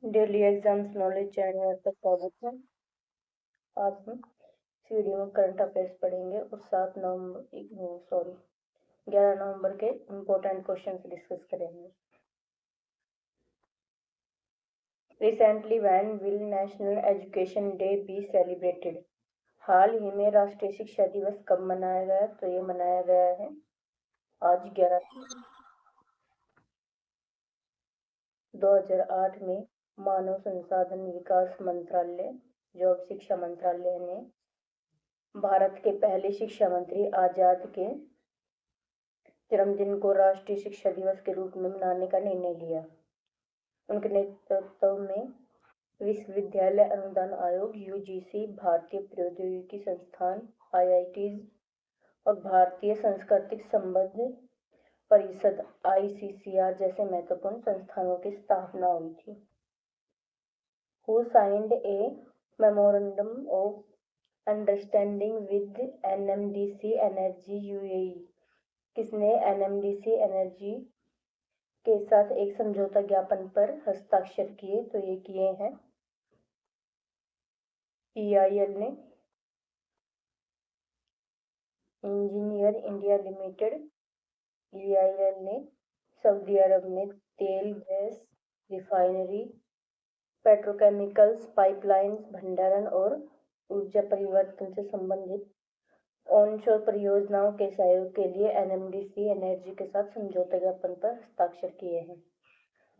Daily exams knowledge channel पर स्वागत है। आज हम इस वीडियो में करंट अफेयर्स पढ़ेंगे और 11 नवंबर के इम्पोर्टेंट क्वेश्चंस डिस्कस करेंगे। Recently when will national education day be celebrated? हाल ही में राष्ट्रीय शिक्षा दिवस कब मनाया गया? तो ये मनाया गया है आज 2008 में मानव संसाधन विकास मंत्रालय जो अब शिक्षा मंत्रालय ने भारत के पहले शिक्षा मंत्री आजाद के जन्मदिन को राष्ट्रीय शिक्षा दिवस के रूप में मनाने का निर्णय लिया। उनके नेतृत्व में विश्वविद्यालय अनुदान आयोग यूजीसी, भारतीय प्रौद्योगिकी संस्थान आईआईटीज और भारतीय सांस्कृतिक संबंध परिषद आईसीसीआर जैसे महत्वपूर्ण संस्थानों की स्थापना हुई थी। Who signed a memorandum of understanding with NMDC energy UAE? किसने एनएमडीसी एनर्जी के साथ एक समझौता ज्ञापन पर हस्ताक्षर किए? तो ये किए हैं ईआईएल ने। इंजीनियर इंडिया लिमिटेड ईआईएल ने सऊदी अरब में तेल, गैस, रिफाइनरी, पेट्रोकेमिकल्स, पाइपलाइंस, भंडारण और ऊर्जा परिवर्तन से संबंधित ऑनशोर परियोजनाओं के सहयोग के लिए एनएमडीसी एनर्जी के साथ समझौता ज्ञापन पर हस्ताक्षर किए हैं।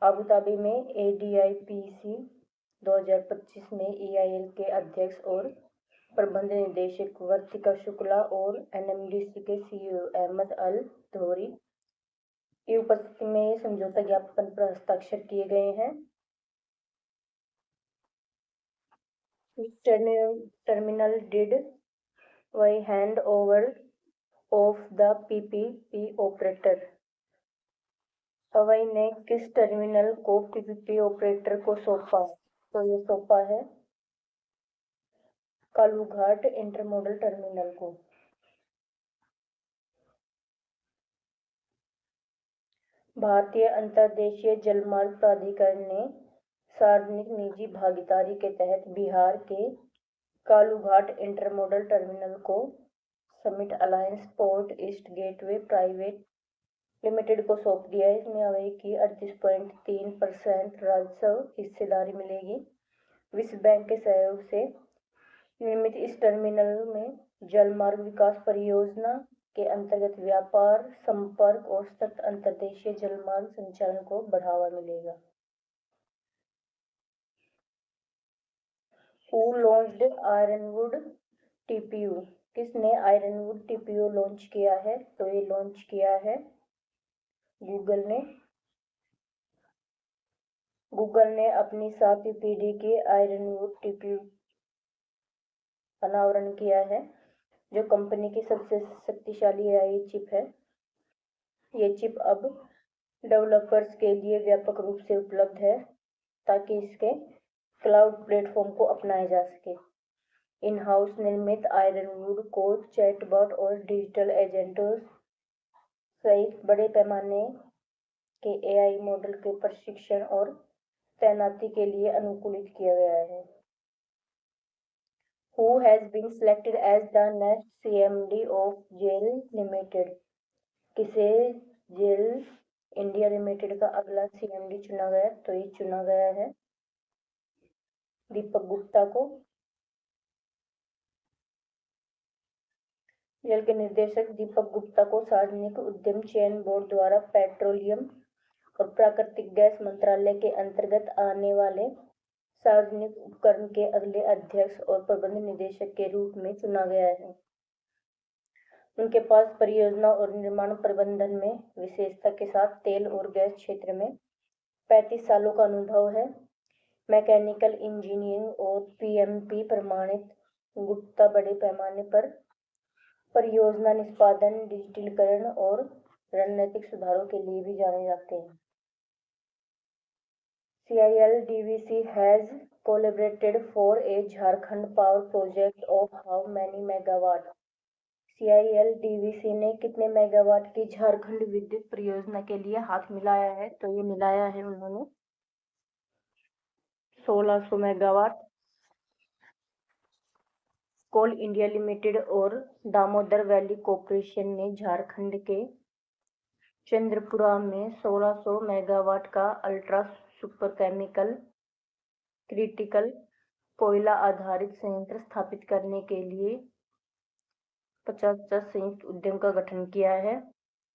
अबू धाबी में एडीआईपीसी 2025 में ईआईएल के अध्यक्ष और प्रबंध निदेशक वर्तिका शुक्ला और एनएमडीसी के सीईओ अहमद अल धोरी की उपस्थिति में ये समझौता ज्ञापन पर हस्ताक्षर किए गए हैं। टर्मिनल डिड वही hand over of the PPP operator? हवाई ने किस टर्मिनल को पीपीपी ऑपरेटर को सौंपा? तो ये सौंपा है कालूघाट इंटरमोडल टर्मिनल को। भारतीय अंतर्देशीय जलमार्ग प्राधिकरण ने सार्वजनिक निजी भागीदारी के तहत बिहार के कालूघाट इंटरमोडल टर्मिनल को summit alliance port east gateway private limited को सौंप दिया है। इसमें हवाई की 38.3% राजस्व हिस्सेदारी मिलेगी। विश्व बैंक के सहयोग से निर्मित इस टर्मिनल में जलमार्ग विकास परियोजना के अंतर्गत व्यापार, संपर्क और सतत अंतर्देशीय जलमार्ग संचालन को बढ़ावा मिलेगा। Who launched Ironwood TPU? किसने आयरनवुड टीपीयू लॉन्च किया है? तो ये लॉन्च किया है गूगल ने। गूगल ने अपनी 7वीं पीढ़ी की आयरनवुड टीपीयू अनावरण किया है, जो कंपनी की सबसे शक्तिशाली एआई चिप है। ये चिप अब डेवलपर्स के लिए व्यापक रूप से उपलब्ध है ताकि इसके क्लाउड प्लेटफॉर्म को अपनाया जा सके। इन हाउस निर्मित आयरनवुड को चैटबॉट और डिजिटल एजेंटों सहित बड़े पैमाने के एआई मॉडल के प्रशिक्षण और तैनाती के लिए अनुकूलित किया गया है। Who has been selected as the next CMD of GAIL Limited? किसे जेल इंडिया लिमिटेड का अगला सीएमडी चुना गया? तो ये चुना गया है दीपक गुप्ता को। जेल के निर्देशक दीपक गुप्ता को सार्वजनिक उद्यम चयन बोर्ड द्वारा पेट्रोलियम और प्राकृतिक गैस मंत्रालय के अंतर्गत आने वाले सार्वजनिक उपक्रम के अगले अध्यक्ष और प्रबंध निदेशक के रूप में चुना गया है। उनके पास परियोजना और निर्माण प्रबंधन में विशेषता के साथ तेल और गैस क्षेत्र में 35 सालों का अनुभव है। मैकेनिकल इंजीनियरिंग और पीएमपी प्रमाणित गुप्ता बड़े पैमाने पर परियोजना निष्पादन, डिजिटलीकरण और रणनीतिक सुधारों के लिए भी जाने जाते हैं। CIL-DVC has collaborated for a Jharkhand power project of how many megawatt? CIL-DVC ने कितने मेगावाट की झारखंड विद्युत परियोजना के लिए हाथ मिलाया है? तो ये मिलाया है उन्होंने 1600 मेगावाट। कोल इंडिया लिमिटेड और दामोदर वैली कॉरपोरेशन ने झारखंड के चंद्रपुरा में 1600 मेगावाट का अल्ट्रा सुपर केमिकल क्रिटिकल कोयला आधारित संयंत्र स्थापित करने के लिए 50-50 संयुक्त उद्यम का गठन किया है।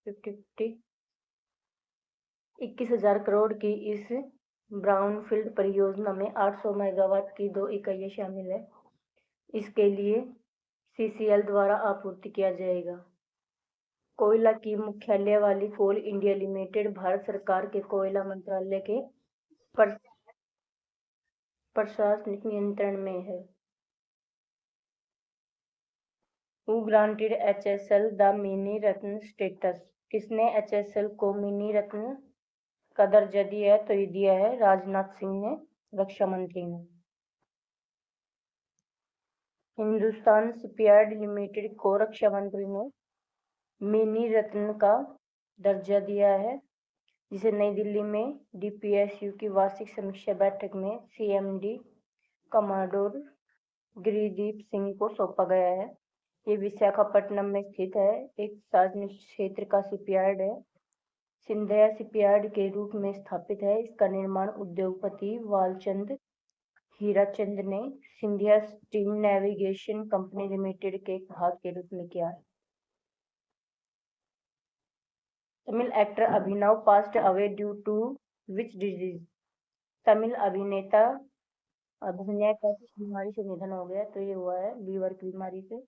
50-50 21,000 करोड़ की इस ब्राउनफील्ड परियोजना में 800 मेगावाट की 2 इकाइयां शामिल है। इसके लिए CCL द्वारा आपूर्ति किया जाएगा। कोयला की मुख्यालय वाली कोल इंडिया लिमिटेड भारत सरकार के कोयला मंत्रालय के प्रशासनिक नियंत्रण में है। Who granted HSL the mini Ratna status? किसने HSL को मिनी रत्न का दर्जा दिया है? तो ये दिया है राजनाथ सिंह ने, रक्षा मंत्री ने। हिंदुस्तान शिपयार्ड लिमिटेड को रक्षा मंत्री ने मिनी रत्न का दर्जा दिया है, जिसे नई दिल्ली में DPSU की वार्षिक समीक्षा बैठक में CMD कमांडोर गिरिदीप सिंह को सौंपा गया है। ये विशाखापट्टनम में स्थित है, एक सार्वजनिक क्षेत्र का शिपयार्ड है। सिंधिया शिपयार्ड के रूप में स्थापित है। इसका निर्माण उद्योगपति वालचंद हीराचंद ने Scindia steam navigation company limited के एक भाग के रूप में किया है। Tamil actor Abhinav passed away due to which disease? Tamil अभिनेता अभिनय का किस बीमारी से निधन हो गया? तो ये हुआ है लीवर की बीमारी से।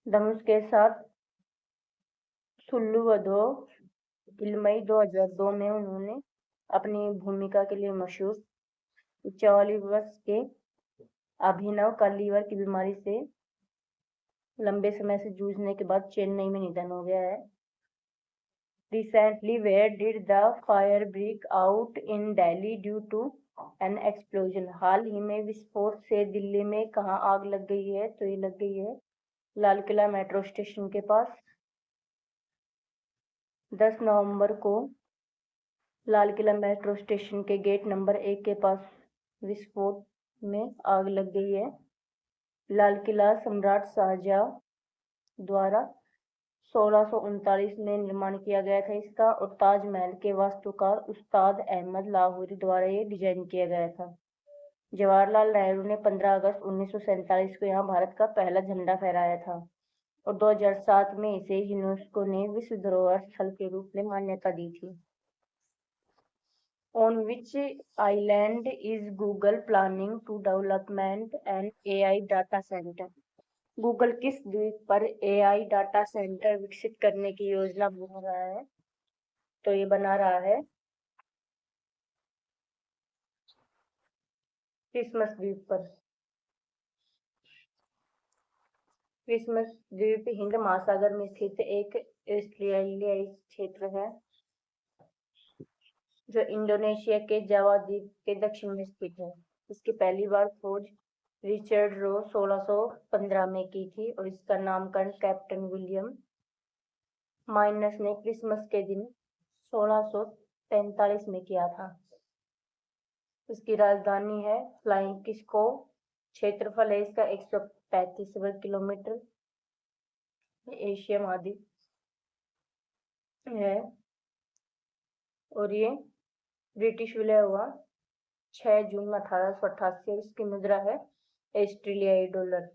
धनुष के साथ सुल्लुवधो इलमई 2002 में उन्होंने अपनी भूमिका के लिए मशहूर। 44 वर्ष के अभिनव का लीवर की बीमारी से लंबे समय से जूझने के बाद चेन्नई में निधन हो गया है। Recently, where did the fire break out in Delhi due to an explosion? हाल ही में विस्फोट से दिल्ली में कहाँ आग लग गई है? तो ये लग गई है लाल किला मेट्रो स्टेशन के पास। 10 नवंबर को लाल किला मेट्रो स्टेशन के गेट नंबर 1 के पास विस्फोट में आग लग गई है। लाल किला सम्राट शाहजहां द्वारा 1639 में निर्माण किया गया था इसका, और ताजमहल के वास्तुकार उस्ताद अहमद लाहौरी द्वारा ये डिजाइन किया गया था। जवाहरलाल नेहरू ने 15 अगस्त 1947 को यहाँ भारत का पहला झंडा फहराया था, और 2007 में इसे यूनेस्को ने विश्व धरोहर स्थल के रूप में मान्यता दी थी। On which island is Google planning to development an AI data center? Google किस द्वीप पर AI डाटा सेंटर विकसित करने की योजना बना रहा है? तो ये बना रहा है क्रिसमस द्वीप पर। क्रिसमस द्वीप हिंद महासागर में स्थित एक ऑस्ट्रेलियाई क्षेत्र है जो इंडोनेशिया के जावा द्वीप के दक्षिण में स्थित है। इसकी पहली बार खोज रिचर्ड रो 1615 में की थी, और इसका नामकरण कैप्टन विलियम माइनस ने क्रिसमस के दिन 1643 में किया था। इसकी राजधानी है फ्लाइंग किस्को। क्षेत्रफल है इसका 135 वर्ग किलोमीटर। एशिया महाद्वीप है, और ये ब्रिटिश विलय हुआ 6 जून 1888, और इसकी मुद्रा है ऑस्ट्रेलियाई dollar.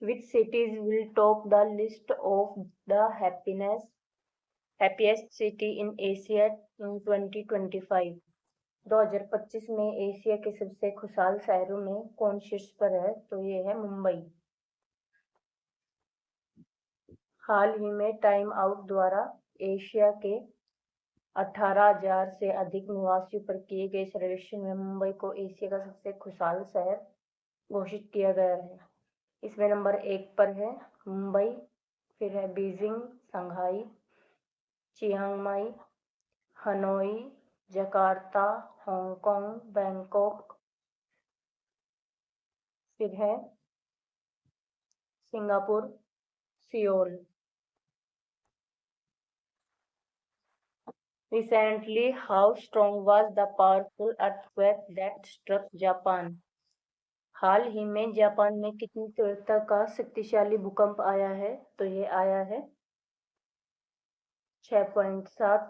Which cities will top the list of the happiest city in Asia in 2025? 2025 में एशिया के सबसे खुशहाल शहरों में कौन शीर्ष पर है? तो ये है मुंबई। हाल ही में टाइम आउट द्वारा एशिया के 18,000 से अधिक निवासियों पर किए गए सर्वेक्षण में मुंबई को एशिया का सबसे खुशहाल शहर घोषित किया गया है। इसमें नंबर 1 पर है मुंबई, फिर है Beijing, Shanghai, Chiang Mai, Hanoi, Jakarta, Hong Kong, Bangkok, फिर है Singapore, Seoul. Recently, how strong was the powerful earthquake that struck Japan? हाल ही में जापान में कितनी तीव्रता का शक्तिशाली भूकंप आया है? तो ये आया है 6.7।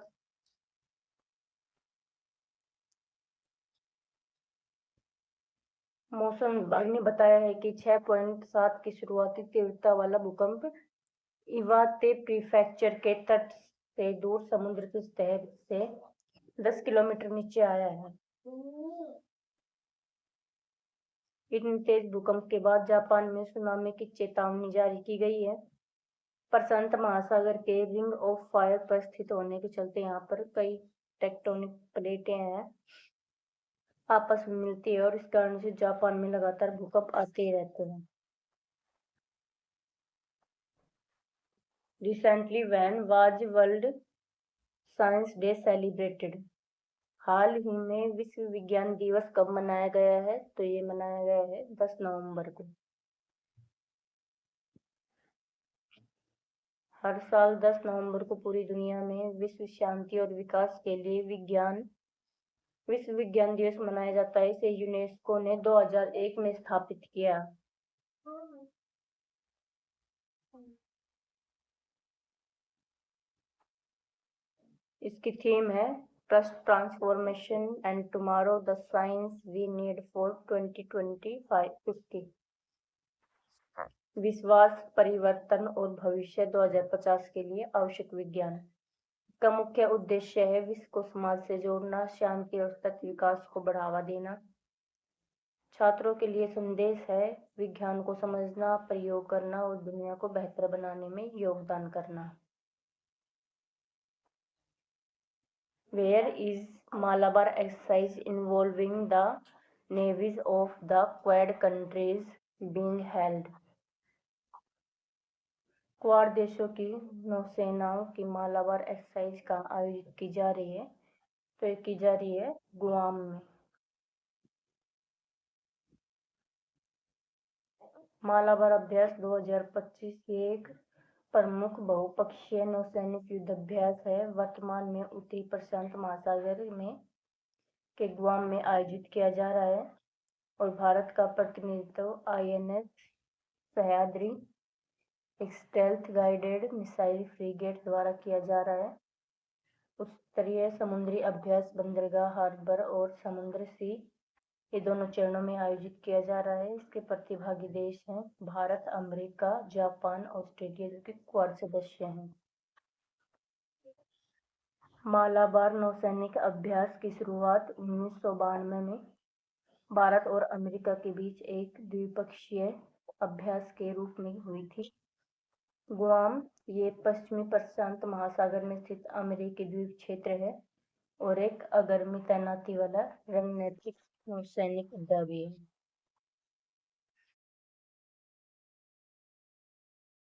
मौसम विभाग ने बताया है कि 6.7 की शुरुआती तीव्रता वाला भूकंप इवाते प्रीफेक्चर के तट से दूर समुद्र की सतह से 10 किलोमीटर नीचे आया है। इतने तेज भूकंप के बाद जापान में सुनामी की चेतावनी जारी की गई है। प्रशांत महासागर के रिंग ऑफ फायर पर स्थित होने के चलते यहाँ पर कई टेक्टोनिक प्लेटें हैं, आपस में मिलती है और इस कारण से जापान में लगातार भूकंप आते ही रहते हैं। Recently, when was World Science Day celebrated? हाल ही में विश्व विज्ञान दिवस कब मनाया गया है? तो ये मनाया गया है 10 नवंबर को। हर साल 10 नवंबर को पूरी दुनिया में विश्व शांति और विकास के लिए विश्व विज्ञान दिवस मनाया जाता है। इसे यूनेस्को ने 2001 में स्थापित किया। इसकी थीम है trust transformation and tomorrow the science we need for 2050। विश्वास, परिवर्तन और भविष्य 2050 के लिए आवश्यक विज्ञान का मुख्य उद्देश्य है विश्व को समाज से जोड़ना, शांति और सतत विकास को बढ़ावा देना। छात्रों के लिए संदेश है विज्ञान को समझना, प्रयोग करना और दुनिया को बेहतर बनाने में योगदान करना। Where is Malabar exercise involving the navies of the Quad countries being held? Quad देशों की नौसेनाओं की मालाबार एक्सरसाइज का आयोजित की जा रही है। तो ये की जा रही है गुआम में। मालाबार अभ्यास 2025 एक प्रमुख बहुपक्षीय नौसैनिक युद्धाभ्यास है। वर्तमान में उत्तरी प्रशांत महासागर में के गुआम में आयोजित किया जा रहा है और भारत का प्रतिनिधित्व INS सह्याद्री एक स्टेल्थ गाइडेड मिसाइल फ्रीगेट द्वारा किया जा रहा है। उच्चस्तरीय समुद्री अभ्यास बंदरगाह, हार्बर और समुद्र सी ये दोनों चरणों में आयोजित किया जा रहा है। इसके प्रतिभागी देश हैं भारत, अमेरिका, जापान, ऑस्ट्रेलिया जो कि क्वाड सदस्य हैं। मालाबार नौसैनिक अभ्यास की शुरुआत 1992 में भारत और अमेरिका के बीच एक द्विपक्षीय अभ्यास के रूप में हुई थी। गुआम ये पश्चिमी प्रशांत महासागर में स्थित अमेरिकी द्वीप क्षेत्र है और एक अग्रमी तैनाती वाला रणनीतिक नौसैनिक अड्डा भी है।